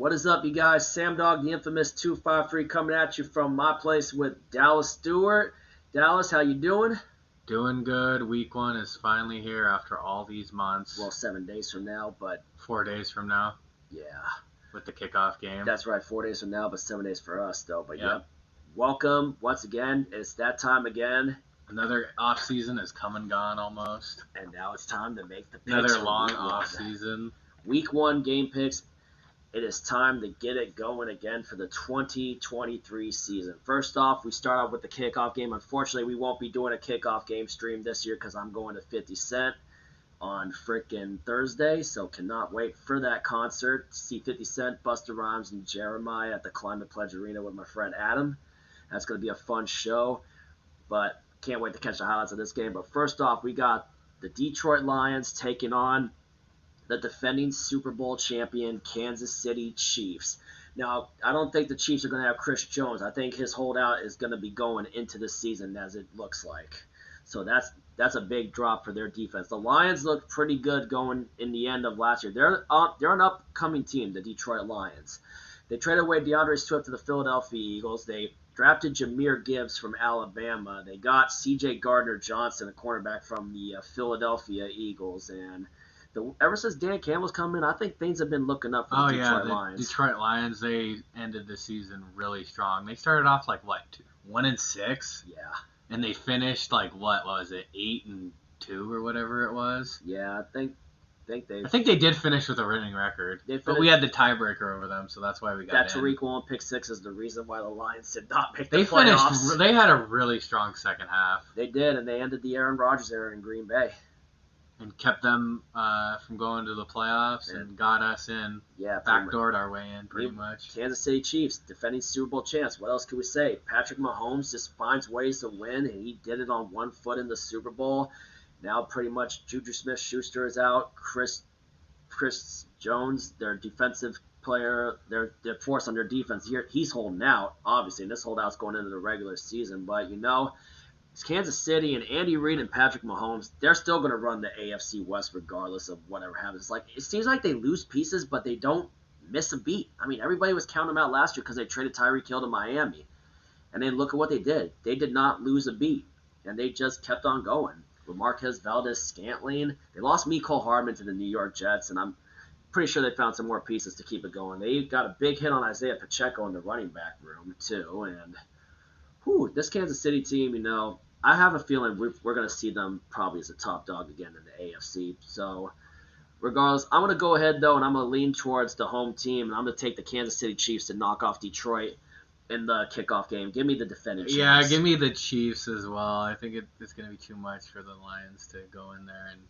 What is up, you guys? Sam Dog, the infamous 253, coming at you from my place with Dallas Stewart. Dallas, how you doing? Doing good. Week 1 is finally here after all these months. Well, 7 days from now, but 4 days from now. Yeah. With the kickoff game. That's right, 4 days from now, but 7 days for us, though. But yep. Welcome once again. It's that time again. Another off season is come and gone almost. And now it's time to make the picks. Another long off season. Week 1 game picks. It is time to get it going again for the 2023 season. First off, we start off with the kickoff game. Unfortunately, we won't be doing a kickoff game stream this year because I'm going to 50 Cent on frickin' Thursday, so cannot wait for that concert. See 50 Cent, Busta Rhymes, and Jeremiah at the Climate Pledge Arena with my friend Adam. That's going to be a fun show, but can't wait to catch the highlights of this game. But first off, we got the Detroit Lions taking on the defending Super Bowl champion Kansas City Chiefs. Now, I don't think the Chiefs are going to have Chris Jones. I think his holdout is going to be going into the season as it looks like. So that's a big drop for their defense. The Lions looked pretty good going in the end of last year. They're an upcoming team, the Detroit Lions. They traded away DeAndre Swift to the Philadelphia Eagles. They drafted Jahmyr Gibbs from Alabama. They got C.J. Gardner-Johnson, a cornerback from the Philadelphia Eagles, and ever since Dan Campbell's come in, I think things have been looking up for the Detroit Lions. Detroit Lions, they ended the season really strong. They started off 1-6? Yeah. And they finished 8-2 or whatever it was? Yeah, I think they did finish with a winning record. But we had the tiebreaker over them, so that's why we got that in. Tariq Woolen pick 6 is the reason why the Lions did not make the playoffs. They had a really strong second half. They did, and they ended the Aaron Rodgers era in Green Bay. And kept them from going to the playoffs and got us in. Yeah, backdoored our way in pretty much. Kansas City Chiefs, defending Super Bowl champs. What else can we say? Patrick Mahomes just finds ways to win, and he did it on one foot in the Super Bowl. Now pretty much Juju Smith-Schuster is out. Chris Jones, their defensive player, their force on their defense here, he's holding out, obviously, and this holdout's going into the regular season. But, it's Kansas City and Andy Reid and Patrick Mahomes. They're still going to run the AFC West regardless of whatever happens. It seems like they lose pieces, but they don't miss a beat. I mean, everybody was counting them out last year because they traded Tyreek Hill to Miami. And then look at what they did. They did not lose a beat, and they just kept on going. With Marquez Valdes-Scantling, they lost Mecole Hardman to the New York Jets, and I'm pretty sure they found some more pieces to keep it going. They got a big hit on Isaiah Pacheco in the running back room, too, and this Kansas City team, I have a feeling we're going to see them probably as a top dog again in the AFC. So, regardless, I'm going to go ahead, though, and I'm going to lean towards the home team, and I'm going to take the Kansas City Chiefs to knock off Detroit in the kickoff game. Give me the defending Chiefs. Yeah, give me the Chiefs as well. I think it's going to be too much for the Lions to go in there and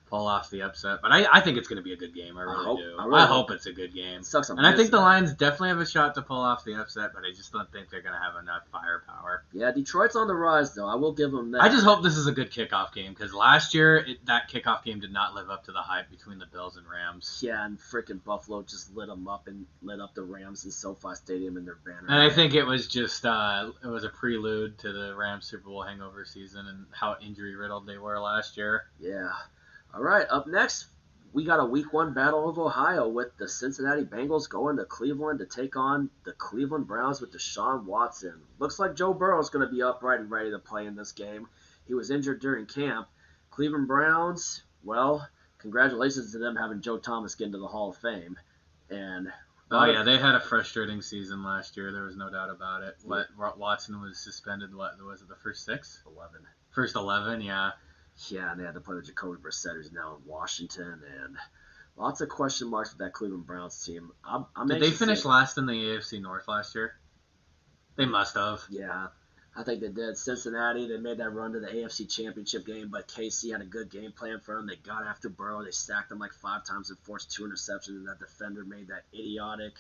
pull off the upset. But I think it's going to be a good game. I really do. I hope it's a good game. And I think the Lions definitely have a shot to pull off the upset, but I just don't think they're going to have enough firepower. Yeah, Detroit's on the rise, though. I will give them that. I just hope this is a good kickoff game, because last year that kickoff game did not live up to the hype between the Bills and Rams. Yeah, and freaking Buffalo just lit them up and lit up the Rams in SoFi Stadium in their banner. And I think it was just it was a prelude to the Rams Super Bowl hangover season and how injury-riddled they were last year. Yeah. All right, up next, we got a Week 1 Battle of Ohio with the Cincinnati Bengals going to Cleveland to take on the Cleveland Browns with Deshaun Watson. Looks like Joe Burrow is going to be upright and ready to play in this game. He was injured during camp. Cleveland Browns, well, congratulations to them having Joe Thomas get into the Hall of Fame. And they had a frustrating season last year. There was no doubt about it. Watson was suspended, was it the first 6? 11. First 11, yeah. Yeah, and they had to play with Jacoby Brissett, who's now in Washington, and lots of question marks with that Cleveland Browns team. Did they finish last in the AFC North last year? They must have. Yeah, I think they did. Cincinnati, they made that run to the AFC Championship game, but KC had a good game plan for them. They got after Burrow. They sacked him 5 times and forced 2 interceptions, and that defender made that idiotic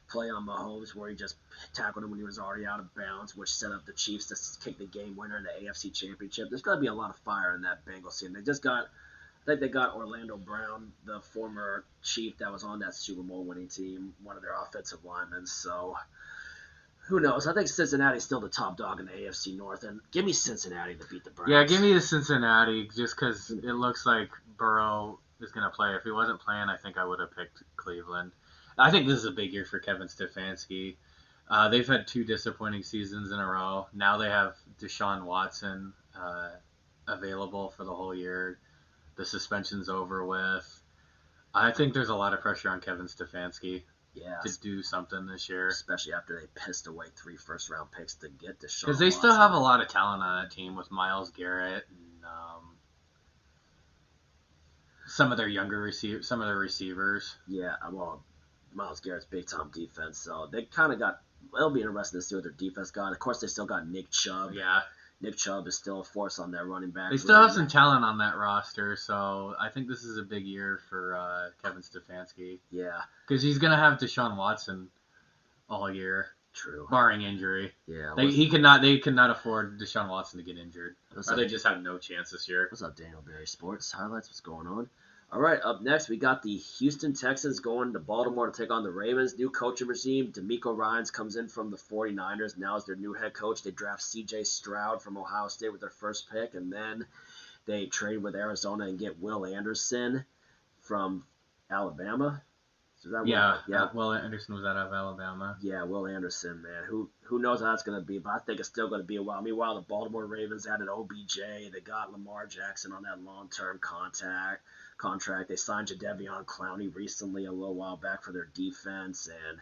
play on Mahomes where he just tackled him when he was already out of bounds, which set up the Chiefs to kick the game winner in the AFC Championship. There's going to be a lot of fire in that Bengals team. I think they got Orlando Brown, the former Chief that was on that Super Bowl winning team, one of their offensive linemen. So, who knows? I think Cincinnati's still the top dog in the AFC North, and give me Cincinnati to beat the Browns. Yeah, give me the Cincinnati just because it looks like Burrow is going to play. If he wasn't playing, I think I would have picked Cleveland. I think this is a big year for Kevin Stefanski. They've had 2 disappointing seasons in a row. Now they have Deshaun Watson available for the whole year. The suspension's over with. I think there's a lot of pressure on Kevin Stefanski to do something this year. Especially after they pissed away 3 first-round picks to get Deshaun Watson. Because they still have a lot of talent on that team with Myles Garrett and some of their younger receivers. Yeah, well, Myles Garrett's big-time defense, so they kind of got – it'll be interesting to see what their defense got. Of course, they still got Nick Chubb. Yeah. Nick Chubb is still a force on that running back. They still have some talent on that roster, so I think this is a big year for Kevin Stefanski. Yeah. Because he's going to have Deshaun Watson all year. True. Barring injury. Yeah. They could not afford Deshaun Watson to get injured. Or they just have no chance this year. What's up, Daniel Berry Sports Highlights? What's going on? All right, up next, we got the Houston Texans going to Baltimore to take on the Ravens. New coaching regime. DeMeco Ryans comes in from the 49ers. Now is their new head coach. They draft C.J. Stroud from Ohio State with their first pick, and then they trade with Arizona and get Will Anderson from Alabama. So that Will Anderson was out of Alabama. Yeah, Will Anderson, man. Who knows how that's going to be, but I think it's still going to be a while. Meanwhile, the Baltimore Ravens added OBJ. They got Lamar Jackson on that long-term contract. They signed Jadeveon Clowney recently a little while back for their defense. And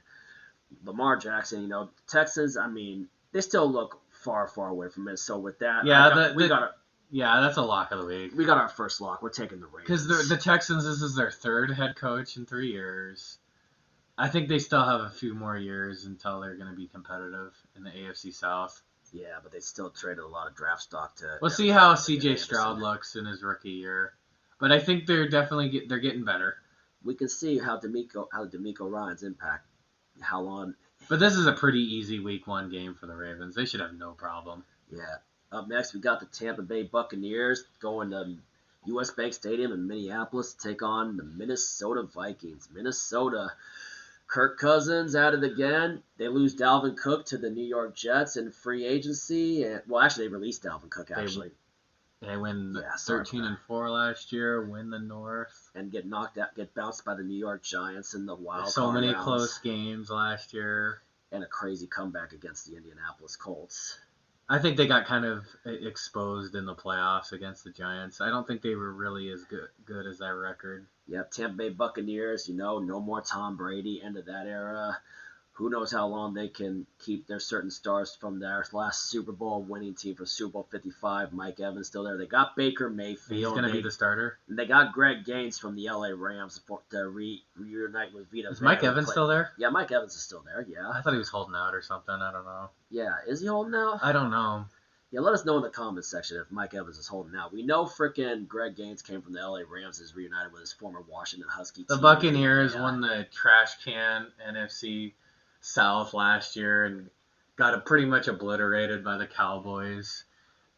Lamar Jackson, Texans, I mean, they still look far, far away from it. So with that, that's a lock of the week. We got our first lock. We're taking the Ravens. Because the Texans, this is their 3rd head coach in 3 years. I think they still have a few more years until they're going to be competitive in the AFC South. Yeah, but they still traded a lot of draft stock to. We'll see how C.J. Stroud looks in his rookie year. But I think they're definitely they're getting better. We can see how DeMeco Ryans impact how long. But this is a pretty easy Week 1 game for the Ravens. They should have no problem. Yeah. Up next, we got the Tampa Bay Buccaneers going to U.S. Bank Stadium in Minneapolis to take on the Minnesota Vikings. Minnesota, Kirk Cousins at it again. They lose Dalvin Cook to the New York Jets in free agency. They released Dalvin Cook, actually. They win 13-4 last year, win the North. And get bounced by the New York Giants in the wild card So many rounds. close games last year. And a crazy comeback against the Indianapolis Colts. I think they got kind of exposed in the playoffs against the Giants. I don't think they were really as good as that record. Yep, Tampa Bay Buccaneers, no more Tom Brady, end of that era. Who knows how long they can keep their certain stars from their last Super Bowl winning team for Super Bowl 55. Mike Evans still there. They got Baker Mayfield. He's going to be the starter. And they got Greg Gaines from the LA Rams to reunite with Vita. Is Mike Evans still there? Yeah, Mike Evans is still there, yeah. I thought he was holding out or something. I don't know. Yeah, is he holding out? I don't know. Yeah, let us know in the comments section if Mike Evans is holding out. We know frickin' Greg Gaines came from the LA Rams, is reunited with his former Washington Husky team. The Buccaneers won the trash can NFC South last year and got pretty much obliterated by the Cowboys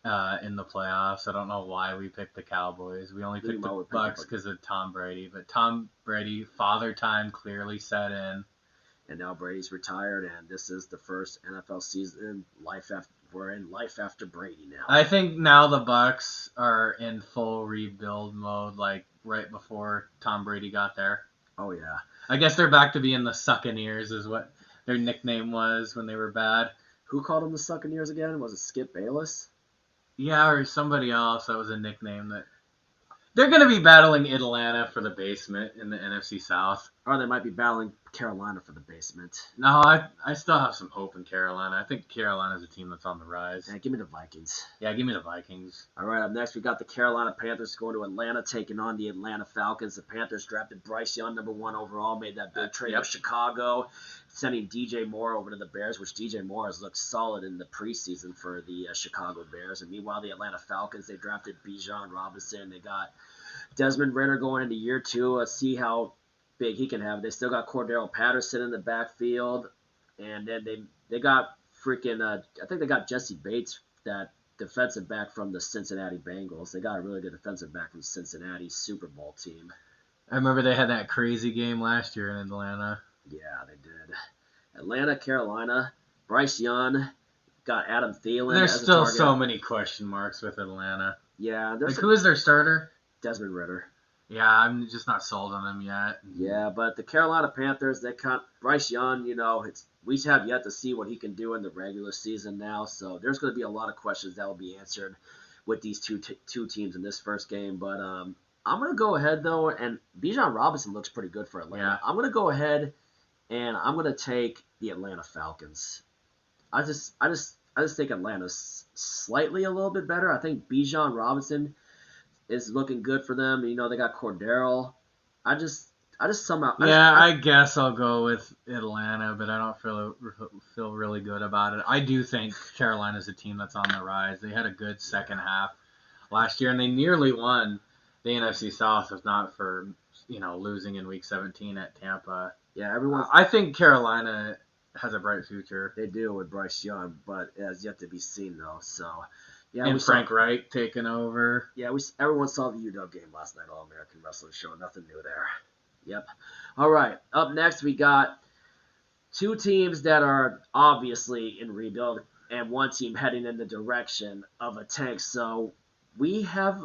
in the playoffs. I don't know why we picked the Cowboys. We only picked the Bucs because of Tom Brady. But Tom Brady, father time clearly set in. And now Brady's retired, and this is the first NFL season. We're in life after Brady now. I think now the Bucs are in full rebuild mode, like right before Tom Brady got there. Oh yeah. I guess they're back to being the Succaneers, is what their nickname was when they were bad. Who called them the Succaneers again? Was it Skip Bayless? Yeah, or somebody else. That was a nickname that... They're going to be battling Atlanta for the basement in the NFC South. Or they might be battling Carolina for the basement. No, I still have some hope in Carolina. I think Carolina's a team that's on the rise. Yeah, give me the Vikings. Yeah, give me the Vikings. All right, up next we got the Carolina Panthers going to Atlanta, taking on the Atlanta Falcons. The Panthers drafted Bryce Young, number 1 overall, made that big trade with Chicago, sending DJ Moore over to the Bears, which DJ Moore has looked solid in the preseason for the Chicago Bears. And meanwhile, the Atlanta Falcons, they drafted Bijan Robinson. They got Desmond Ridder going into year 2. Let's see how big he can have. They still got Cordero Patterson in the backfield. And then they got I think they got Jesse Bates, that defensive back from the Cincinnati Bengals. They got a really good defensive back from Cincinnati Super Bowl team. I remember they had that crazy game last year in Atlanta. Yeah, they did. Atlanta, Carolina, Bryce Young, got Adam Thielen. There's still so many question marks with Atlanta. Yeah. Who is their starter? Desmond Ridder. Yeah, I'm just not sold on them yet. Yeah, but the Carolina Panthers, Bryce Young, we have yet to see what he can do in the regular season now. So there's going to be a lot of questions that will be answered with these two teams in this first game. But I'm going to go ahead though, and Bijan Robinson looks pretty good for Atlanta. Yeah. I'm going to go ahead and I'm going to take the Atlanta Falcons. I just think Atlanta's slightly a little bit better. I think Bijan Robinson is looking good for them. They got Cordero. I just somehow. I guess I'll go with Atlanta, but I don't feel really good about it. I do think Carolina's a team that's on the rise. They had a good second half last year, and they nearly won the NFC South, if not for losing in Week 17 at Tampa. Yeah, everyone. I think Carolina has a bright future. They do with Bryce Young, but it has yet to be seen though. So. Yeah, and Frank Wright taking over. Yeah, everyone saw the UW game last night, All American Wrestling Show. Nothing new there. Yep. All right. Up next, we got two teams that are obviously in rebuild and one team heading in the direction of a tank. So we have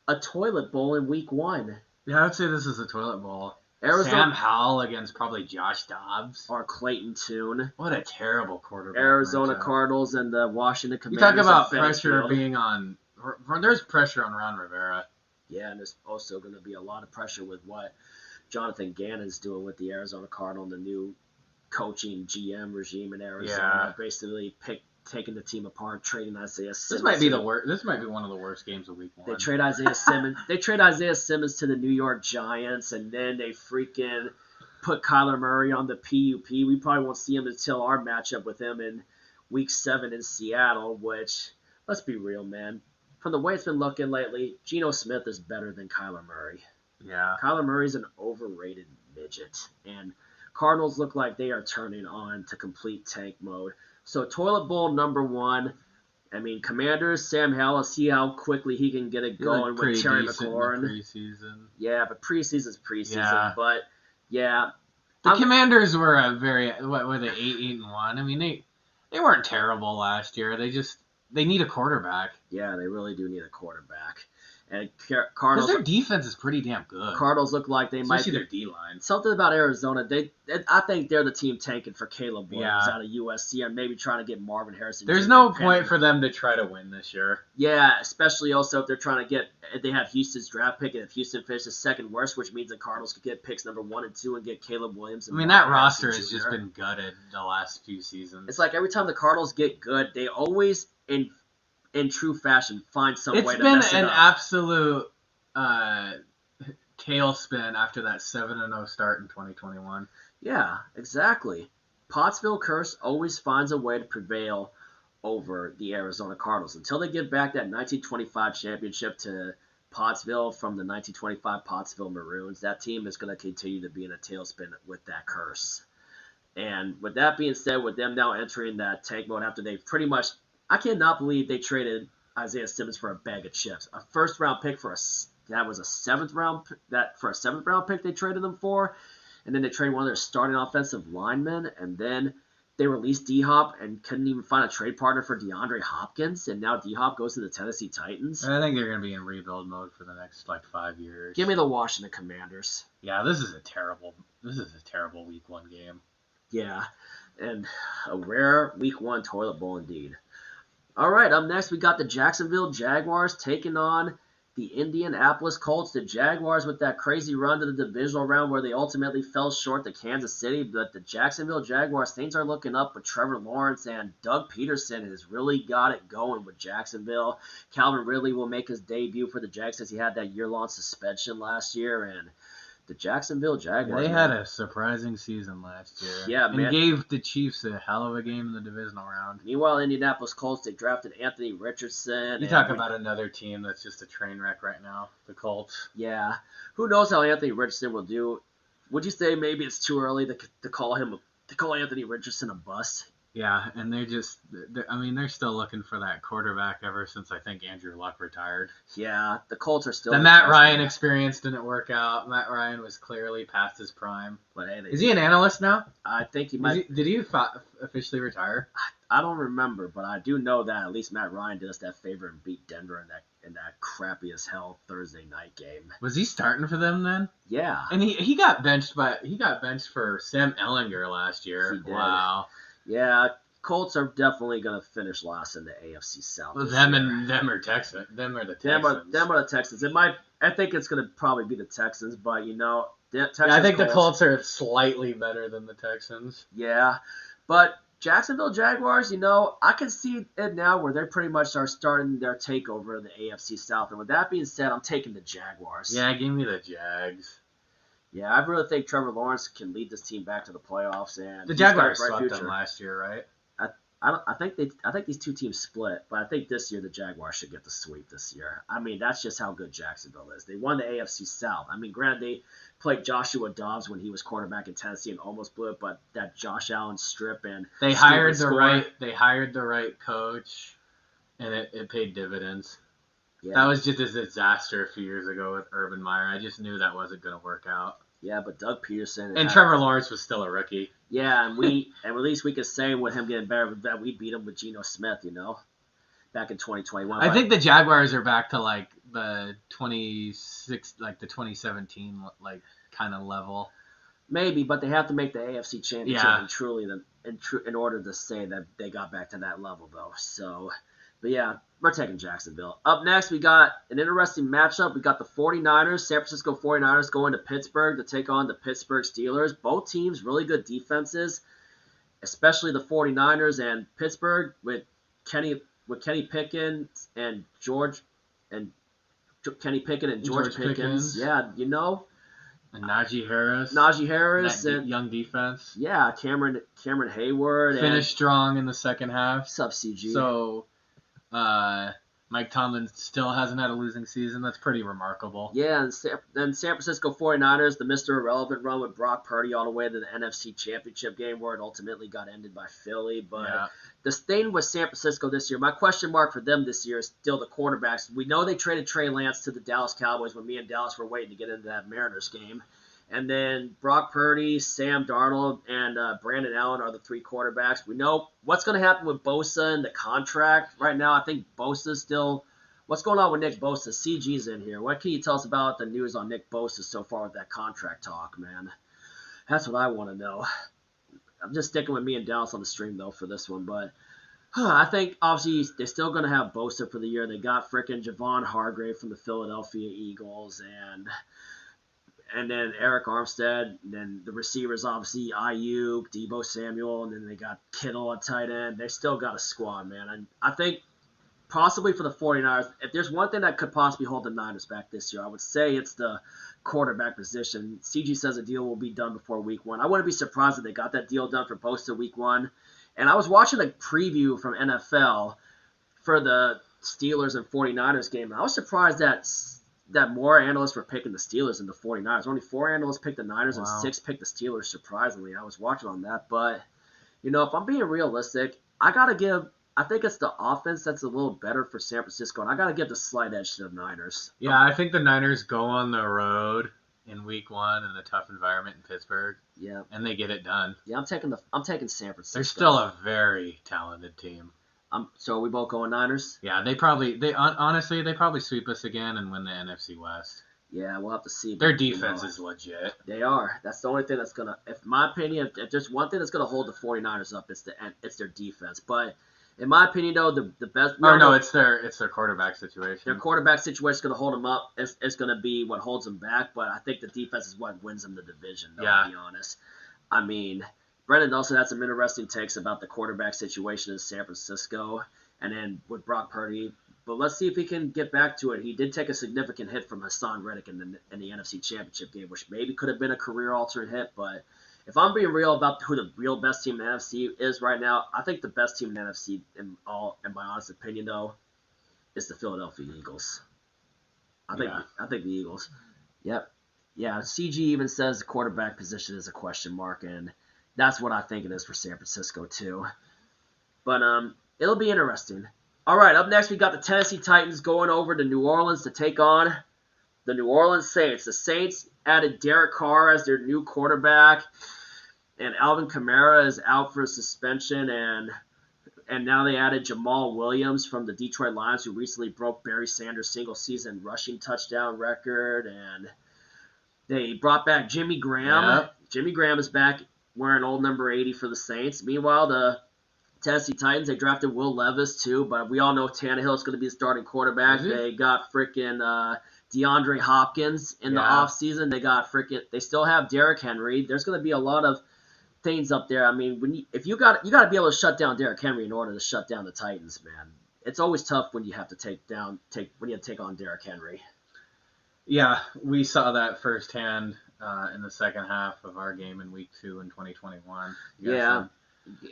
a toilet bowl in Week 1. Yeah, I would say this is a toilet bowl. Sam Howell against probably Josh Dobbs. Or Clayton Tune. What a terrible quarterback. Arizona Cardinals and the Washington Commanders. You talk about pressure being on. There's pressure on Ron Rivera. Yeah, and there's also going to be a lot of pressure with what Jonathan Gannon's doing with the Arizona Cardinals, the new coaching GM regime in Arizona. Yeah. Basically taking the team apart, trading Isaiah Simmons. This might be the worst. This might be one of the worst games of Week 1. They trade Isaiah Simmons. They trade Isaiah Simmons to the New York Giants, and then they freaking put Kyler Murray on the PUP. We probably won't see him until our matchup with him in Week 7 in Seattle. Which, let's be real, man. From the way it's been looking lately, Geno Smith is better than Kyler Murray. Yeah. Kyler Murray's an overrated midget, and Cardinals look like they are turning on to complete tank mode. So toilet bowl number 1. I mean, Commanders, Sam Howell, see how quickly he can get it going with Terry McLaurin. Preseason. Yeah, but preseason's preseason. Yeah. But yeah, the Commanders were a very what were they 8-1? I mean, they weren't terrible last year. They need a quarterback. Yeah, they really do need a quarterback. And Cardinals, their defense is pretty damn good. Cardinals look like they especially their D-line. Something about Arizona. I think they're the team tanking for Caleb Williams out of USC and maybe trying to get Marvin Harrison. There's no point for them to try to win this year. Yeah, especially also if they're trying to if they have Houston's draft pick, and if Houston finishes second worst, which means the Cardinals could get picks number 1 and 2 and get Caleb Williams. And that roster has just been gutted the last few seasons. It's like every time the Cardinals get good, they always in true fashion find some way to mess it up. It's been an absolute tailspin after that 7-0 start in 2021. Yeah, exactly. Pottsville curse always finds a way to prevail over the Arizona Cardinals. Until they give back that 1925 championship to Pottsville from the 1925 Pottsville Maroons, that team is going to continue to be in a tailspin with that curse. And with that being said, with them now entering that tank mode after they've pretty much, I cannot believe they traded Isaiah Simmons for a bag of chips. A first-round pick for a seventh round pick they traded them for, and then they traded one of their starting offensive linemen, and then they released D-Hop and couldn't even find a trade partner for DeAndre Hopkins, and now D-Hop goes to the Tennessee Titans. I think they're going to be in rebuild mode for the next 5 years. Give me the Washington Commanders. Yeah, this is a terrible Week 1 game. Yeah, and a rare Week 1 toilet bowl indeed. All right, up next we got the Jacksonville Jaguars taking on the Indianapolis Colts. The Jaguars with that crazy run to the divisional round where they ultimately fell short to Kansas City. But the Jacksonville Jaguars, things are looking up with Trevor Lawrence, and Doug Peterson has really got it going with Jacksonville. Calvin Ridley will make his debut for the Jags since he had that year-long suspension last year, and the Jacksonville Jaguars. They had a surprising season last year. Yeah, man. And gave the Chiefs a hell of a game in the divisional round. Meanwhile, Indianapolis Colts, they drafted Anthony Richardson. You talk about another team that's just a train wreck right now, the Colts. Yeah. Who knows how Anthony Richardson will do? Would you say maybe it's too early to call Anthony Richardson a bust? Yeah, and they're still looking for that quarterback ever since I think Andrew Luck retired. Yeah, the Colts are still. The Matt Ryan experience didn't work out. Matt Ryan was clearly past his prime. But hey, is he an analyst now? I think he might. Did he officially retire? I don't remember, but I do know that at least Matt Ryan did us that favor and beat Denver in that crappy as hell Thursday night game. Was he starting for them then? Yeah. And he got benched for Sam Ehlinger last year. He did. Wow. Yeah, Colts are definitely going to finish last in the AFC South. Well, them are Texans. Them are the Texans. Them are the Texans. I think it's going to probably be the Texans, but I think the Colts are slightly better than the Texans. Yeah, but Jacksonville Jaguars, I can see it now where they pretty much are starting their takeover of the AFC South. And with that being said, I'm taking the Jaguars. Yeah, give me the Jags. Yeah, I really think Trevor Lawrence can lead this team back to the playoffs. And the Jaguars swept them last year, right? I think these two teams split, but I think this year the Jaguars should get the sweep this year. I mean, that's just how good Jacksonville is. They won the AFC South. I mean, granted, they played Joshua Dobbs when he was quarterback in Tennessee and almost blew it, but that Josh Allen strip and they hired the right coach, and it paid dividends. Yeah. That was just a disaster a few years ago with Urban Meyer. I just knew that wasn't going to work out. Yeah, but Doug Peterson and Trevor Lawrence was still a rookie. Yeah, and at least we could say with him getting better that we beat him with Geno Smith, back in 2021. I think the Jaguars are back to like the 2017 like kind of level. Maybe, but they have to make the AFC Championship in order to say that they got back to that level, though. So, but yeah, we're taking Jacksonville. Up next, we got an interesting matchup. We got the 49ers, San Francisco 49ers going to Pittsburgh to take on the Pittsburgh Steelers. Both teams really good defenses, especially the 49ers and Pittsburgh with Kenny Pickens and George Pickens. Yeah, And Najee Harris. And young defense. Yeah, Cameron Hayward. Finished strong in the second half. Sub CG. So, Mike Tomlin still hasn't had a losing season. That's pretty remarkable. Yeah, and then San Francisco 49ers, the Mr. Irrelevant run with Brock Purdy all the way to the NFC Championship game where it ultimately got ended by Philly. But the thing with San Francisco this year, my question mark for them this year is still the quarterbacks. We know they traded Trey Lance to the Dallas Cowboys when me and Dallas were waiting to get into that Mariners game. And then Brock Purdy, Sam Darnold, and Brandon Allen are the three quarterbacks. We know what's going to happen with Bosa and the contract. Right now, I think Bosa's still – what's going on with Nick Bosa? CG's in here. What can you tell us about the news on Nick Bosa so far with that contract talk, man? That's what I want to know. I'm just sticking with me and Dallas on the stream, though, for this one. But I think, obviously, they're still going to have Bosa for the year. They got frickin' Javon Hargrave from the Philadelphia Eagles and then Eric Armstead, and then the receivers, obviously, Ayuk, Deebo Samuel, and then they got Kittle at tight end. They still got a squad, man. And I think possibly for the 49ers, if there's one thing that could possibly hold the Niners back this year, I would say it's the quarterback position. CG says a deal will be done before week 1. I wouldn't be surprised if they got that deal done for Bosa week 1. And I was watching a preview from NFL for the Steelers and 49ers game, and I was surprised that more analysts were picking the Steelers than the 49ers. Only 4 analysts picked the Niners and 6 picked the Steelers, surprisingly. I was watching on that. But, if I'm being realistic, I think it's the offense that's a little better for San Francisco, and I got to give the slight edge to the Niners. Yeah, I think the Niners go on the road in week 1 in a tough environment in Pittsburgh. Yeah. And they get it done. Yeah, I'm taking San Francisco. They're still a very talented team. So we both going Niners? Yeah, they probably sweep us again and win the NFC West. Yeah, we'll have to see. Their defense is legit. They are. That's the only thing that's going to, in my opinion, if there's one thing that's going to hold the 49ers up, it's their defense. But in my opinion, though, the best. It's their quarterback situation. Their quarterback situation is going to hold them up. It's going to be what holds them back. But I think the defense is what wins them the division, though, to be honest. I mean, Brendan also had some interesting takes about the quarterback situation in San Francisco and then with Brock Purdy. But let's see if he can get back to it. He did take a significant hit from Hassan Reddick in the NFC Championship game, which maybe could have been a career-altering hit. But if I'm being real about who the real best team in the NFC is right now, I think the best team in the NFC, in my honest opinion, though, is the Philadelphia Eagles. I think the Eagles. Yep. Yeah, CG even says the quarterback position is a question mark, and that's what I think it is for San Francisco, too. But it'll be interesting. All right, up next we got the Tennessee Titans going over to New Orleans to take on the New Orleans Saints. The Saints added Derek Carr as their new quarterback, and Alvin Kamara is out for suspension, and and now they added Jamal Williams from the Detroit Lions, who recently broke Barry Sanders' single-season rushing touchdown record, and they brought back Jimmy Graham. Yep. Jimmy Graham is back wearing old number 80 for the Saints. Meanwhile, the Tennessee Titans, they drafted Will Levis too, but we all know Tannehill is going to be the starting quarterback. They got freaking DeAndre Hopkins in the offseason. They still have Derrick Henry. There's going to be a lot of things up there. I mean, you got to be able to shut down Derrick Henry in order to shut down the Titans, man. It's always tough when you have to take on Derrick Henry. Yeah, we saw that firsthand in the second half of our game in Week 2 in 2021. Yeah.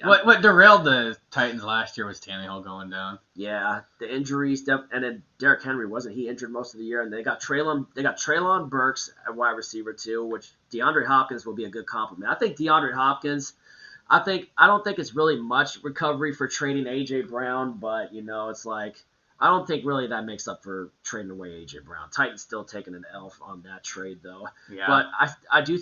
What derailed the Titans last year was Tannehill going down. Yeah, the injuries, and then Derrick Henry, wasn't he injured most of the year? And they got Treylon Burks at wide receiver too, which DeAndre Hopkins will be a good compliment. I think DeAndre Hopkins, I don't think it's really much recovery for trading A.J. Brown, but it's like I don't think really that makes up for trading away A.J. Brown. Titans still taking an L on that trade though. Yeah. But I do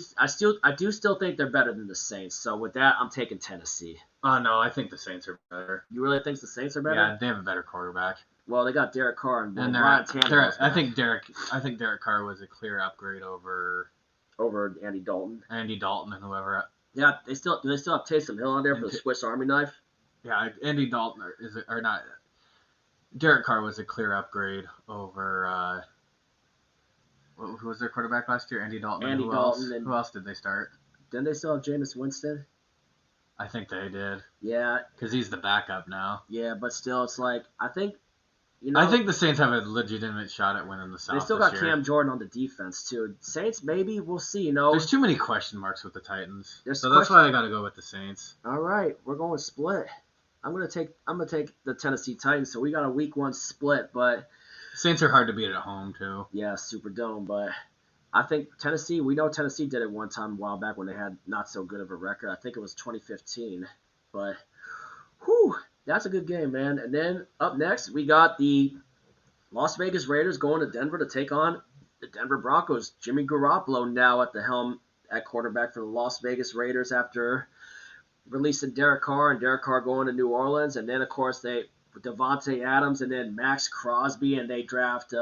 still think they're better than the Saints. So with that, I'm taking Tennessee. Oh no, I think the Saints are better. You really think the Saints are better? Yeah, they have a better quarterback. Well, they got Derek Carr and Ryan Tannehill. I think Derek Carr was a clear upgrade over Andy Dalton. And whoever. Yeah, do they still have Taysom Hill on there for the Swiss Army knife? Yeah, Andy Dalton or not. Derek Carr was a clear upgrade over. Who was their quarterback last year? Andy Dalton. Who else did they start? Didn't they still have Jameis Winston? I think they did. Yeah. Because he's the backup now. Yeah, but still, it's like, I think the Saints have a legitimate shot at winning the South. They still got Cam Jordan on the defense, too. Saints, maybe. We'll see, There's too many question marks with the Titans. That's why I got to go with the Saints. All right. We're going split. I'm gonna take the Tennessee Titans, so we got a week 1 split, but Saints are hard to beat at home, too. Yeah, Superdome, but I think we know Tennessee did it one time a while back when they had not so good of a record. I think it was 2015. But, that's a good game, man. And then up next, we got the Las Vegas Raiders going to Denver to take on the Denver Broncos. Jimmy Garoppolo now at the helm at quarterback for the Las Vegas Raiders after releasing Derek Carr, and Derek Carr going to New Orleans. And then, of course, Devontae Adams and then Max Crosby, and they draft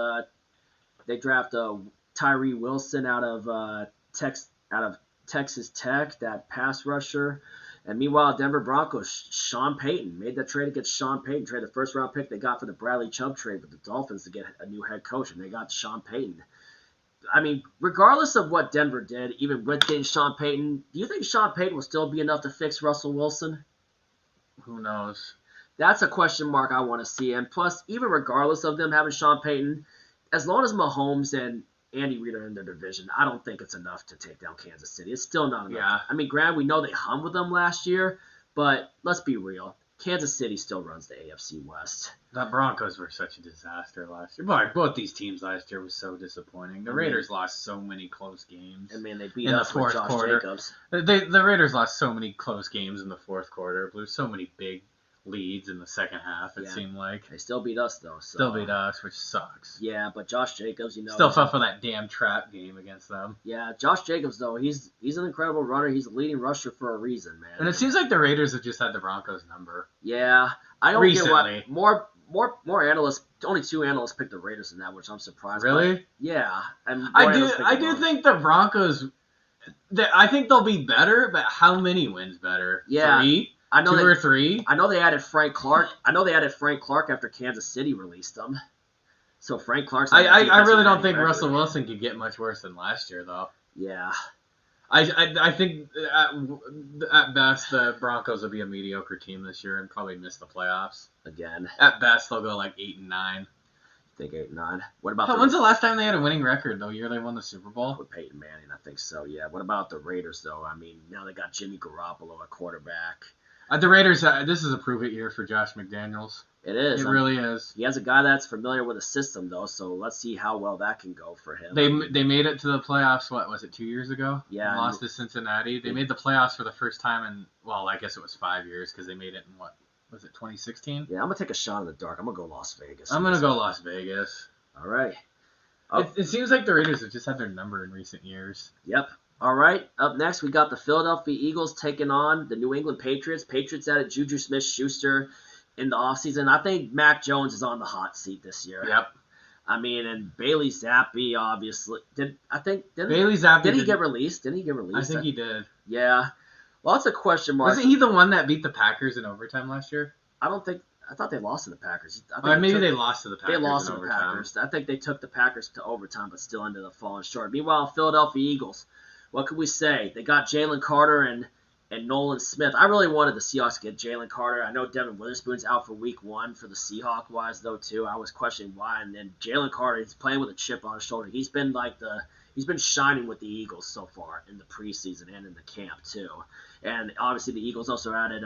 Tyree Wilson out of Texas Tech, that pass rusher. And meanwhile, Denver Broncos, Sean Payton made that trade against Sean Payton, traded the first-round pick they got for the Bradley Chubb trade with the Dolphins to get a new head coach, and they got Sean Payton. I mean, regardless of what Denver did, even with getting Sean Payton, do you think Sean Payton will still be enough to fix Russell Wilson? Who knows? That's a question mark I want to see. And plus, even regardless of them having Sean Payton, as long as Mahomes and Andy Reid are in their division, I don't think it's enough to take down Kansas City. It's still not enough. Yeah. I mean, granted, we know they hung with them last year, but let's be real. Kansas City still runs the AFC West. The Broncos were such a disaster last year. Both these teams last year were so disappointing. The Raiders lost so many close games. I mean, they beat us with Josh Jacobs. The Raiders lost so many close games in the fourth quarter, blew so many big leads in the second half, it seemed like. They still beat us, though. So. Still beat us, which sucks. Yeah, but Josh Jacobs, Still fell for that damn trap game against them. Yeah, Josh Jacobs, though, he's an incredible runner. He's a leading rusher for a reason, man. And it seems like the Raiders have just had the Broncos number. Yeah. I don't recently. Get what more analysts, only 2 analysts picked the Raiders in that, which I'm surprised. Really? By. Yeah. I do think the Broncos, I think they'll be better, but how many wins better? Yeah. 3? I know 2 or 3. I know they added Frank Clark. After Kansas City released them. So Frank Clark's. I really don't think Russell Wilson could get much worse than last year, though. Yeah. I think at best the Broncos will be a mediocre team this year and probably miss the playoffs again. At best they'll go like 8-9. I think 8-9. What about? When's the last time they had a winning record? The year they won the Super Bowl with Peyton Manning, I think so. Yeah. What about the Raiders though? I mean, now they got Jimmy Garoppolo at quarterback. The Raiders, this is a prove-it year for Josh McDaniels. It is. It really is. He has a guy that's familiar with the system, though, so let's see how well that can go for him. They made it to the playoffs, what, was it 2 years ago? Yeah. Lost to Cincinnati. They made the playoffs for the first time in, well, I guess it was 5 years because they made it in, what, was it 2016? Yeah, I'm going to take a shot in the dark. I'm going to go Las Vegas. I'm going to go Las Vegas. All right. It seems like the Raiders have just had their number in recent years. Yep. All right, up next, we got the Philadelphia Eagles taking on the New England Patriots. Patriots added Juju Smith-Schuster. in the offseason. I think Mac Jones is on the hot seat this year. Yep. I mean, and Bailey Zappi obviously did he get released? Didn't he get released? I think he did. Yeah. Lots of question marks. Wasn't he the one that beat the Packers in overtime last year? I thought they lost to the Packers. They lost to the Packers. They lost to the Packers. I think they took the Packers to overtime, but still ended up falling short. Meanwhile, Philadelphia Eagles. What can we say? They got Jalen Carter and Nolan Smith. I really wanted the Seahawks to get Jalen Carter. I know Devin Witherspoon's out for week 1 for the Seahawks-wise, though, too. I was questioning why. And then Jalen Carter, he's playing with a chip on his shoulder. He's been shining with the Eagles so far in the preseason and in the camp, too. And obviously the Eagles also added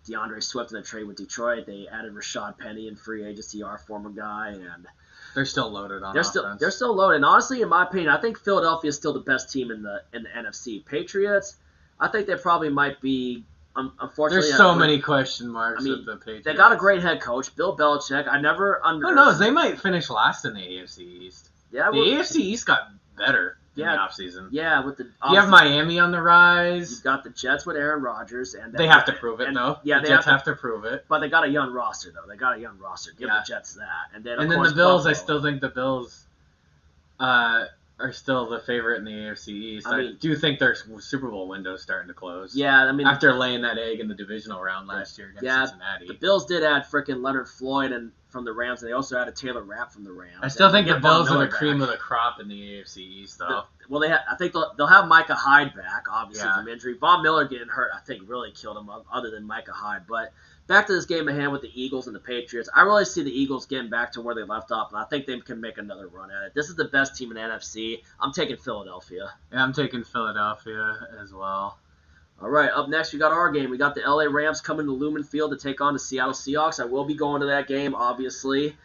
DeAndre Swift in a trade with Detroit. They added Rashad Penny in free agency, our former guy, and they're still loaded on offense. They're still loaded. And honestly, in my opinion, I think Philadelphia is still the best team in the NFC. Patriots, I think they probably might be. Unfortunately, there's so many question marks with the Patriots. They got a great head coach, Bill Belichick. I never Who knows? They might finish last in the AFC East. Yeah, the AFC East got better. In the offseason. Yeah, with the you have Miami on the rise. You've got the Jets with Aaron Rodgers, and they have to prove it though. Yeah, the Jets have to prove it. But they got a young roster though. Give the Jets that, and then the Bills. Buffalo. I still think the Bills are still the favorite in the AFC East. I do think their Super Bowl window is starting to close. Yeah, I mean after laying that egg in the divisional round last year against Cincinnati. The Bills did add frickin' Leonard Floyd from the Rams, and they also added Taylor Rapp from the Rams. I still think the Bills are the cream of the crop in the AFC East, though. I think they'll have Micah Hyde back, obviously, from injury. Von Miller getting hurt, I think, really killed him, other than Micah Hyde. But back to this game at hand with the Eagles and the Patriots, I really see the Eagles getting back to where they left off, and I think they can make another run at it. This is the best team in NFC. I'm taking Philadelphia. Yeah, I'm taking Philadelphia as well. All right, up next, we got our game. We got the LA Rams coming to Lumen Field to take on the Seattle Seahawks. I will be going to that game, obviously.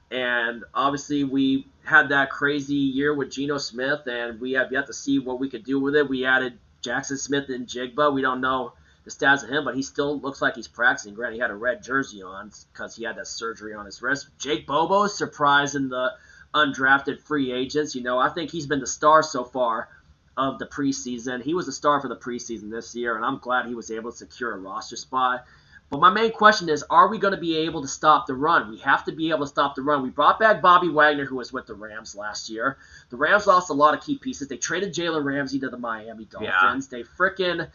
And obviously, we had that crazy year with Geno Smith, and we have yet to see what we could do with it. We added Jackson Smith and Jigba. We don't know the stats of him, but he still looks like he's practicing. Granted, he had a red jersey on because he had that surgery on his wrist. Jake Bobo surprising the undrafted free agents. I think he's been the star so far of the preseason. He was the star for the preseason this year, and I'm glad he was able to secure a roster spot. But my main question is, are we going to be able to stop the run? We have to be able to stop the run. We brought back Bobby Wagner, who was with the Rams last year. The Rams lost a lot of key pieces. They traded Jalen Ramsey to the Miami Dolphins. Yeah. They frickin'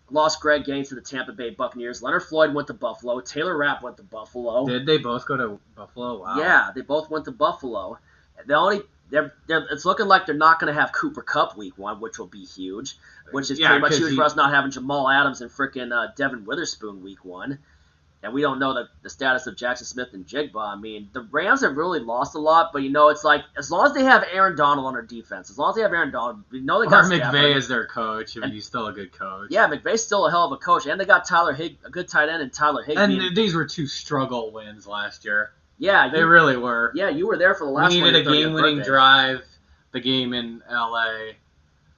lost Greg Gaines to the Tampa Bay Buccaneers. Leonard Floyd went to Buffalo. Taylor Rapp went to Buffalo. Did they both go to Buffalo? Wow. Yeah, they both went to Buffalo. It's looking like they're not going to have Cooper Kupp week 1, which will be huge. Which is pretty much huge for us not having Jamal Adams and frickin' Devin Witherspoon week 1. And we don't know the status of Jackson Smith and Jigba. I mean, the Rams have really lost a lot, but it's like as long as they have Aaron Donald on their defense, as long as they have Aaron Donald, we know they got McVay as their coach. I mean, he's still a good coach. Yeah, McVay's still a hell of a coach, and they got a good tight end in Tyler Higbee. And these were 2 struggle wins last year. Yeah, they really were. Yeah, you were there for the last one. We needed a game-winning drive. The game in LA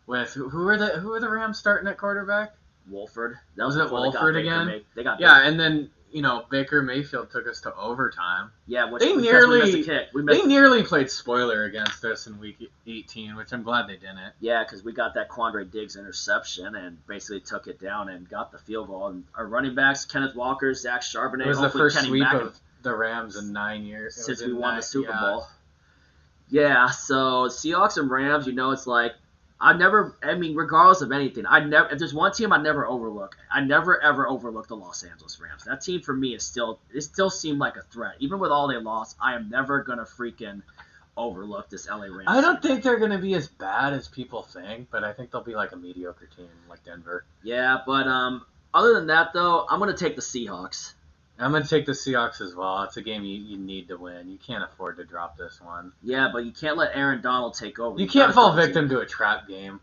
with who are the Rams starting at quarterback? Wolford. Was it Wolford again? They got and then Baker Mayfield took us to overtime. Yeah, they nearly played spoiler against us in week 18, which I'm glad they didn't. Yeah, because we got that Quandre Diggs interception and basically took it down and got the field goal. And our running backs, Kenneth Walker, Zach Charbonnet. It was the first sweep of the Rams in 9 years since we won the Super Bowl. Yeah, so Seahawks and Rams, it's like regardless of anything, if there's one team I never overlook, I never ever overlook the Los Angeles Rams. That team for me still seemed like a threat. Even with all they lost, I am never going to freaking overlook this LA Rams. I don't think they're going to be as bad as people think, but I think they'll be like a mediocre team like Denver. Yeah, but other than that, though, I'm going to take the Seahawks. I'm going to take the Seahawks as well. It's a game you need to win. You can't afford to drop this one. Yeah, but you can't let Aaron Donald take over. You can't fall victim to a trap game.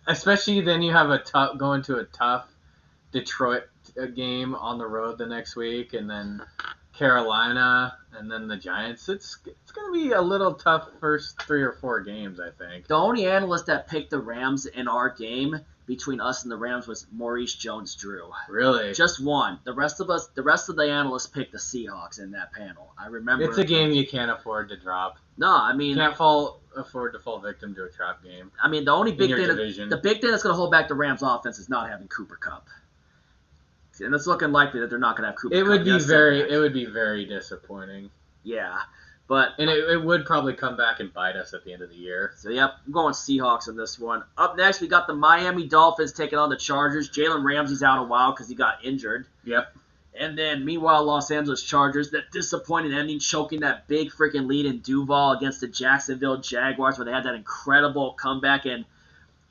Especially then you have going to a tough Detroit game on the road the next week, and then Carolina, and then the Giants. It's going to be a little tough first 3 or 4 games, I think. The only analyst that picked the Rams in our game between us and the Rams was Maurice Jones-Drew. Really? Just one. The rest of the analysts picked the Seahawks in that panel. I remember. It's a game you can't afford to drop. No, I mean, you can't afford to fall victim to a trap game. I mean, the only big thing that's going to hold back the Rams' offense is not having Cooper Kupp. And it's looking likely that they're not going to have Cooper Kupp. It would be very disappointing. Yeah. And it would probably come back and bite us at the end of the year. So, yep, I'm going Seahawks in this one. Up next, we got the Miami Dolphins taking on the Chargers. Jalen Ramsey's out a while because he got injured. Yep. And then, meanwhile, Los Angeles Chargers, that disappointing ending, choking that big freaking lead in Duval against the Jacksonville Jaguars, where they had that incredible comeback, and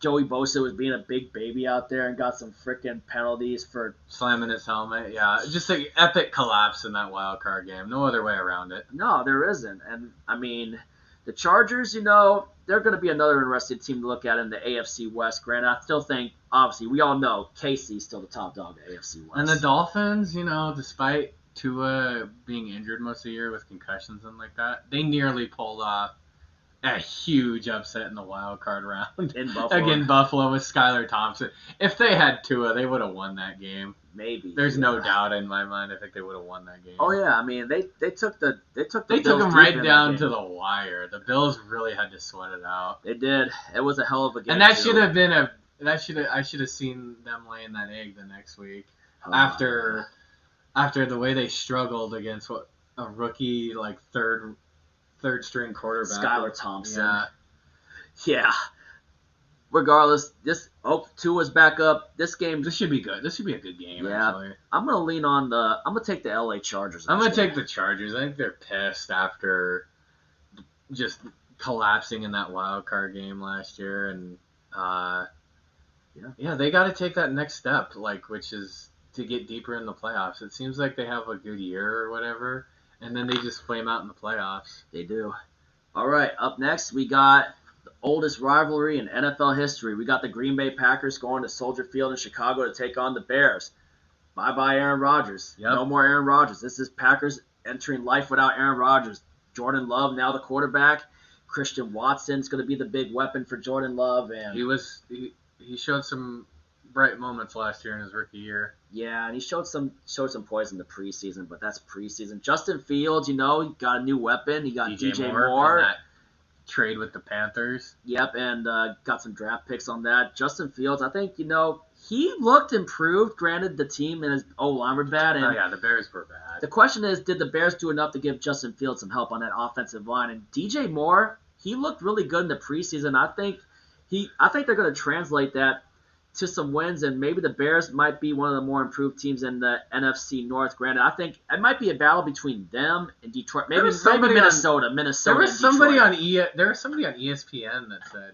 Joey Bosa was being a big baby out there and got some freaking penalties for slamming his helmet. Yeah, just an epic collapse in that wild card game. No other way around it. No, there isn't. And, I mean, the Chargers, they're going to be another interesting team to look at in the AFC West. Granted, I still think, obviously, we all know KC's still the top dog in the AFC West. And the Dolphins, despite Tua being injured most of the year with concussions and like that, they nearly pulled off a huge upset in the wild card round in Buffalo. Against Buffalo with Skylar Thompson. If they had Tua, they would have won that game. Maybe. There's no doubt in my mind. I think they would have won that game. Oh yeah, I mean they took them right down to the wire. The Bills really had to sweat it out. They did. It was a hell of a game. And that should have been I should have seen them laying that egg the next week after the way they struggled against a rookie like third string quarterback. Skylar Thompson. Yeah. Regardless, Tua's back up. This should be good. This should be a good game, actually. I'm gonna take the LA Chargers. I'm gonna take the Chargers. I think they're pissed after just collapsing in that wild card game last year, and they got to take that next step, which is to get deeper in the playoffs. It seems like they have a good year or whatever, and then they just flame out in the playoffs. They do. All right, up next we got the oldest rivalry in NFL history. We got the Green Bay Packers going to Soldier Field in Chicago to take on the Bears. Bye-bye Aaron Rodgers. Yep. No more Aaron Rodgers. This is Packers entering life without Aaron Rodgers. Jordan Love now the quarterback. Christian Watson's going to be the big weapon for Jordan Love. And he showed some bright moments last year in his rookie year. Yeah, and he showed some poise in the preseason, but that's preseason. Justin Fields, he got a new weapon. He got DJ Moore. That trade with the Panthers. Yep, and got some draft picks on that. Justin Fields, I think, he looked improved. Granted, the team and his O-line were bad. And the Bears were bad. The question is, did the Bears do enough to give Justin Fields some help on that offensive line? And DJ Moore, he looked really good in the preseason. I think they're going to translate that to some wins, and maybe the Bears might be one of the more improved teams in the NFC North. Granted, I think it might be a battle between them and Detroit. Maybe Minnesota. There was somebody on ESPN that said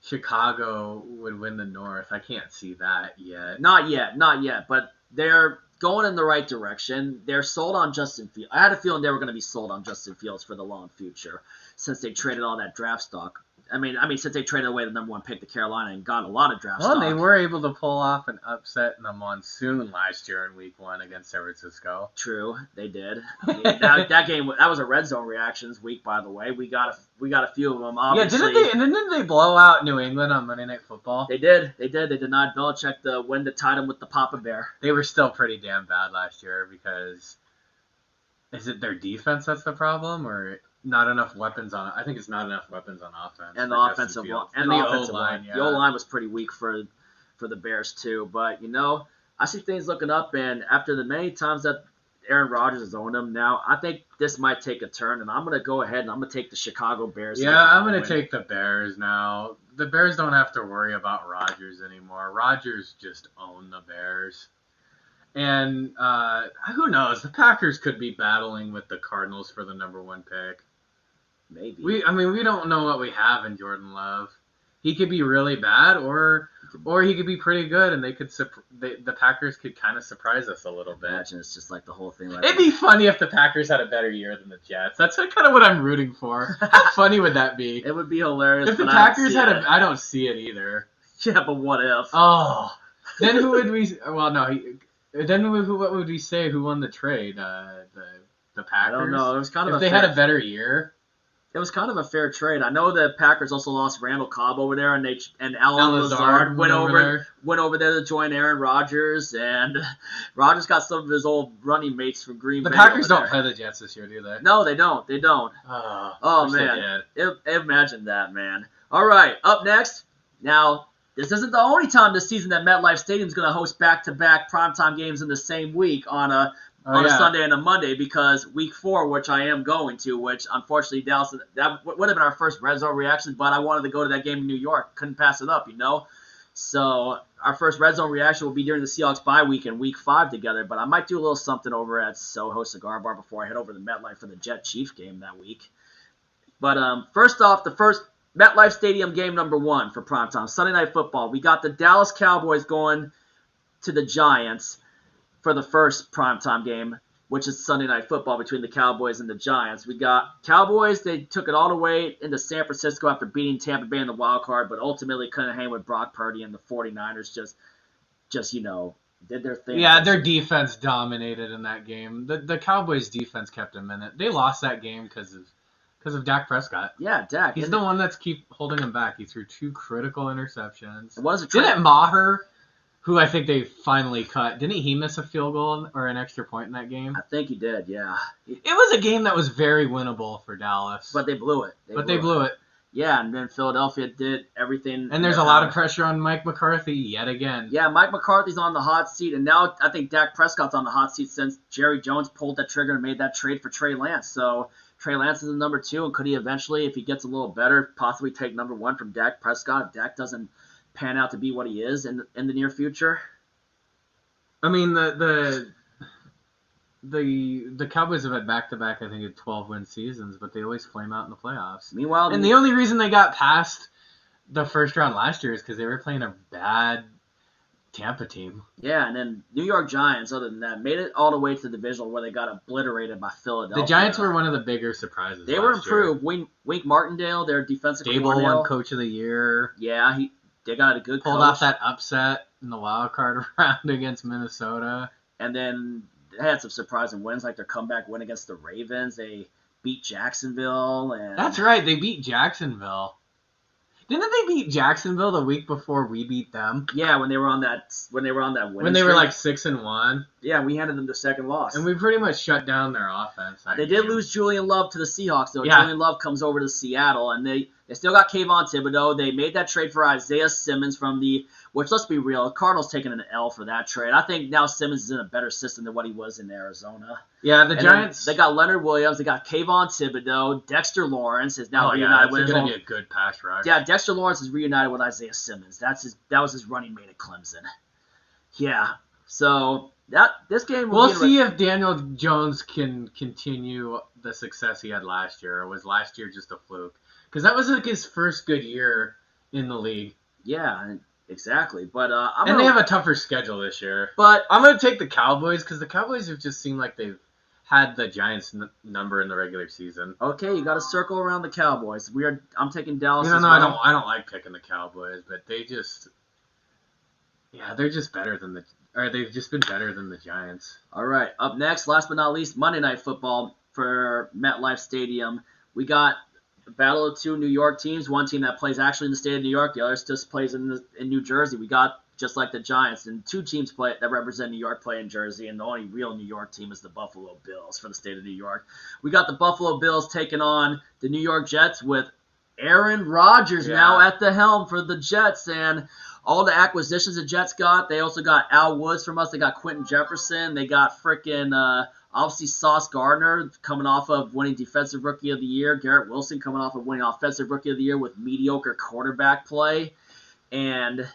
Chicago would win the North. I can't see that yet. Not yet. But they're going in the right direction. They're sold on Justin Fields. I had a feeling they were going to be sold on Justin Fields for the long future since they traded all that draft stock. I mean, since they traded away the number one pick to Carolina and got a lot of draft stock. Well, they were able to pull off an upset in the monsoon last year in Week 1 against San Francisco. True, they did. I mean, that game, that was a red zone reactions week, by the way. We got a few of them. Obviously. Yeah, didn't they blow out New England on Monday Night Football? They did. They denied Belichick the win that tied him with the Papa Bear. They were still pretty damn bad last year because is it their defense that's the problem, or not enough weapons on? I think it's not enough weapons on offense. And the offensive line. And the offensive line. Yeah. The O-line was pretty weak for the Bears too. But I see things looking up, and after the many times that Aaron Rodgers has owned them, now I think this might take a turn, and I'm going to go ahead and I'm going to take the Chicago Bears. Yeah, I'm going to take the Bears now. The Bears don't have to worry about Rodgers anymore. Rodgers just owned the Bears. And who knows? The Packers could be battling with the Cardinals for the number 1 pick. Maybe. We don't know what we have in Jordan Love. He could be really bad, or he could be pretty good, and the Packers could kind of surprise us a little bit. Imagine it's just like the whole thing. It'd be funny if the Packers had a better year than the Jets. That's kind of what I'm rooting for. How funny would that be? It would be hilarious. If the Packers I don't see it either. Yeah, but what if? Oh, then who would we? Well, no. What would we say? Who won the trade? The Packers. I don't know. It was kind of if they had a better year. It was kind of a fair trade. I know the Packers also lost Randall Cobb over there, and Alan Lazard went over there to join Aaron Rodgers, and Rodgers got some of his old running mates from Green Bay. The Packers don't play the Jets this year, do they? No, they don't. Oh man, imagine that, man. All right, up next. Now this isn't the only time this season that MetLife Stadium is going to host back-to-back primetime games in the same week on a Sunday and a Monday, because week 4, which I am going to, which unfortunately Dallas, that would have been our first red zone reaction, but I wanted to go to that game in New York. Couldn't pass it up, So our first red zone reaction will be during the Seahawks bye week in week 5 together, but I might do a little something over at Soho Cigar Bar before I head over to MetLife for the Jet-Chief game that week. But first off, the first MetLife Stadium game number 1 for primetime, Sunday Night Football. We got the Dallas Cowboys going to the Giants for the first primetime game, which is Sunday Night Football between the Cowboys and the Giants. We got Cowboys. They took it all the way into San Francisco after beating Tampa Bay in the wild card, but ultimately couldn't hang with Brock Purdy, and the 49ers just did their thing. Yeah, their defense dominated in that game. The Cowboys' defense kept them in it. They lost that game because of Dak Prescott. Yeah, Dak. He's the one that's keep holding him back. He threw 2 critical interceptions. Didn't Maher, who I think they finally cut, didn't he miss a field goal or an extra point in that game? I think he did, yeah. It was a game that was very winnable for Dallas. But they blew it. They blew it. Yeah, and then Philadelphia did everything. And there's a lot of pressure on Mike McCarthy yet again. Yeah, Mike McCarthy's on the hot seat, and now I think Dak Prescott's on the hot seat since Jerry Jones pulled that trigger and made that trade for Trey Lance. So Trey Lance is the number 2, and could he eventually, if he gets a little better, possibly take number 1 from Dak Prescott if Dak doesn't pan out to be what he is in the near future? I mean, the Cowboys have had back-to-back, I think, 12-win seasons, but they always flame out in the playoffs. Meanwhile, and the only reason they got past the first round last year is because they were playing a bad Tampa team. Yeah, and then New York Giants, other than that, made it all the way to the divisional where they got obliterated by Philadelphia. The Giants were one of the bigger surprises. They were improved. Wink Martindale, their defensive coordinator, won Coach of the Year. Yeah, they got a good pulled coach. Off that upset in the wild card round against Minnesota. And then they had some surprising wins, like their comeback win against the Ravens. They beat Jacksonville. That's right, they beat Jacksonville. Didn't they beat Jacksonville the week before we beat them? Yeah, when they were on that winning when they were like 6-1. Yeah, we handed them their second loss. And we pretty much shut down their offense. They did lose Julian Love to the Seahawks, though. Yeah. Julian Love comes over to Seattle, and they still got Kayvon Thibodeau. They made that trade for Isaiah Simmons which, let's be real, the Cardinals taking an L for that trade. I think now Simmons is in a better system than what he was in Arizona. Yeah, the Giants. They got Leonard Williams. They got Kayvon Thibodeau. Dexter Lawrence is now reunited with his going to be a good pass rush. Yeah, Dexter Lawrence is reunited with Isaiah Simmons. That was his running mate at Clemson. Yeah, so this game we'll see if Daniel Jones can continue the success he had last year, or was last year just a fluke? Because that was like his first good year in the league. Yeah, exactly. But they have a tougher schedule this year. But I'm going to take the Cowboys because the Cowboys have just seemed like they've had the Giants' number in the regular season. Okay, you got to circle around the Cowboys. I'm taking Dallas. No, I don't like picking the Cowboys, but they're just better than they've just been better than the Giants. All right, up next, last but not least, Monday Night Football for MetLife Stadium. We got a battle of 2 New York teams. One team that plays actually in the state of New York. The other just plays in New Jersey. We got, just like the Giants, and 2 teams that represent New York play in Jersey, and the only real New York team is the Buffalo Bills for the state of New York. We got the Buffalo Bills taking on the New York Jets with Aaron Rodgers now at the helm for the Jets, and all the acquisitions the Jets got. They also got Al Woods from us. They got Quentin Jefferson. They got obviously Sauce Gardner coming off of winning Defensive Rookie of the Year. Garrett Wilson coming off of winning Offensive Rookie of the Year with mediocre quarterback play. And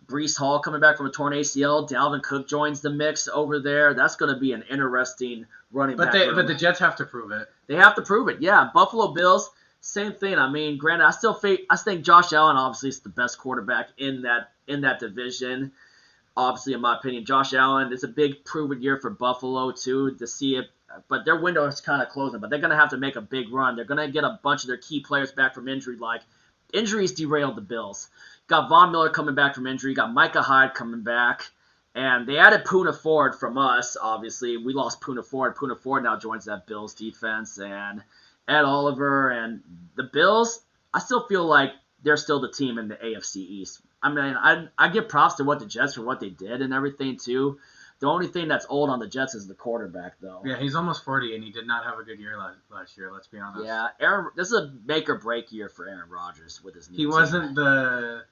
Breece Hall coming back from a torn ACL. Dalvin Cook joins the mix over there. That's going to be an interesting running back room. But the Jets have to prove it. They have to prove it, yeah. Buffalo Bills, same thing. I mean, granted, I think Josh Allen obviously is the best quarterback in that division. Obviously, in my opinion, Josh Allen, it's a big proven year for Buffalo, too, to see it. But their window is kind of closing. But they're going to have to make a big run. They're going to get a bunch of their key players back from injury. Like, injuries derailed the Bills. Got Von Miller coming back from injury. Got Micah Hyde coming back. And they added Poona Ford from us, obviously. We lost Poona Ford. Poona Ford now joins that Bills defense. And Ed Oliver and the Bills, I still feel like they're still the team in the AFC East. I mean, I give props to what the Jets for what they did and everything, too. The only thing that's old on the Jets is the quarterback, though. Yeah, he's almost 40, and he did not have a good year last year, let's be honest. Yeah, this is a make-or-break year for Aaron Rodgers with his new team. He wasn't the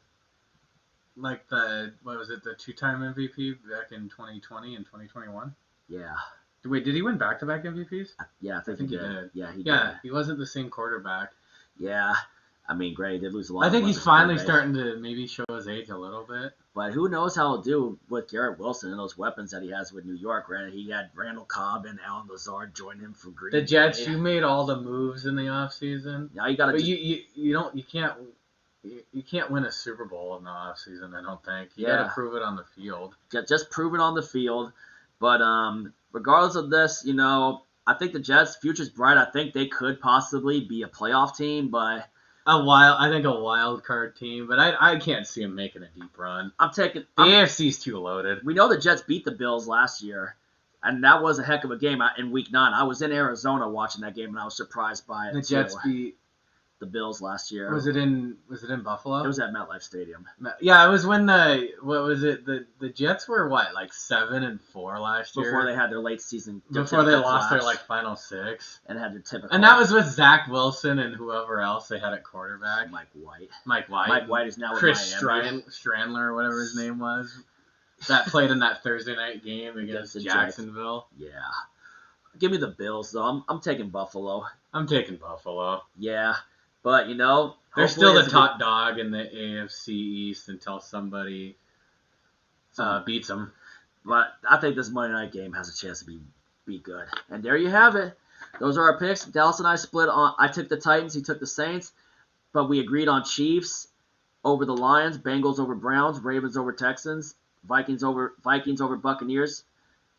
the 2-time MVP back in 2020 and 2021? Yeah. Wait, did he win back-to-back MVPs? Yeah, I think he did. Yeah, he did. did. He wasn't the same quarterback. Yeah. I mean, Gray did lose a lot. I think he's finally starting to maybe show his age a little bit. But who knows how he'll do with Garrett Wilson and those weapons that he has with New York. Granted, he had Randall Cobb and Alan Lazard join him from Green Bay. The Jets, you made all the moves in the offseason. Now you got to. You can't win a Super Bowl in the offseason, I don't think. You got to prove it on the field. Just prove it on the field. But regardless of this, I think the Jets' future's bright. I think they could possibly be a playoff team, but a wild card team. But I can't see them making a deep run. The AFC's too loaded. We know the Jets beat the Bills last year, and that was a heck of a game in Week 9. I was in Arizona watching that game, and I was surprised by it. The Jets beat the Bills last year. Was it in Buffalo? It was at MetLife Stadium. Yeah, it was when the Jets were 7-4 last year before they had their late season. Before they lost their final 6 and had their typical. And that was with Zach Wilson and whoever else they had at quarterback. Mike White. Mike White is now with Chris Miami. Strandler or whatever his name was. That played in that Thursday night game against Jacksonville. Yeah. Give me the Bills though. I'm taking Buffalo. I'm taking Buffalo. Yeah. But, they're still the top dog in the AFC East until somebody beats them. But I think this Monday night game has a chance to be good. And there you have it. Those are our picks. Dallas and I split on. I took the Titans. He took the Saints. But we agreed on Chiefs over the Lions, Bengals over Browns, Ravens over Texans, Vikings over Buccaneers,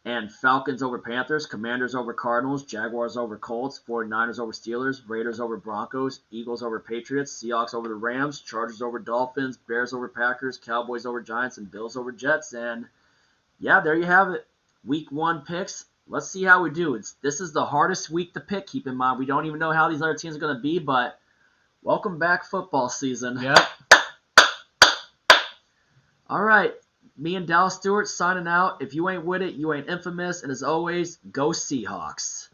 and Falcons over Panthers, Commanders over Cardinals, Jaguars over Colts, 49ers over Steelers, Raiders over Broncos, Eagles over Patriots, Seahawks over the Rams, Chargers over Dolphins, Bears over Packers, Cowboys over Giants, and Bills over Jets. And, yeah, there you have it. Week 1 picks. Let's see how we do. This is the hardest week to pick, keep in mind. We don't even know how these other teams are going to be, but welcome back football season. Yep. All right. Me and Dallas Stewart signing out. If you ain't with it, you ain't infamous. And as always, go Seahawks.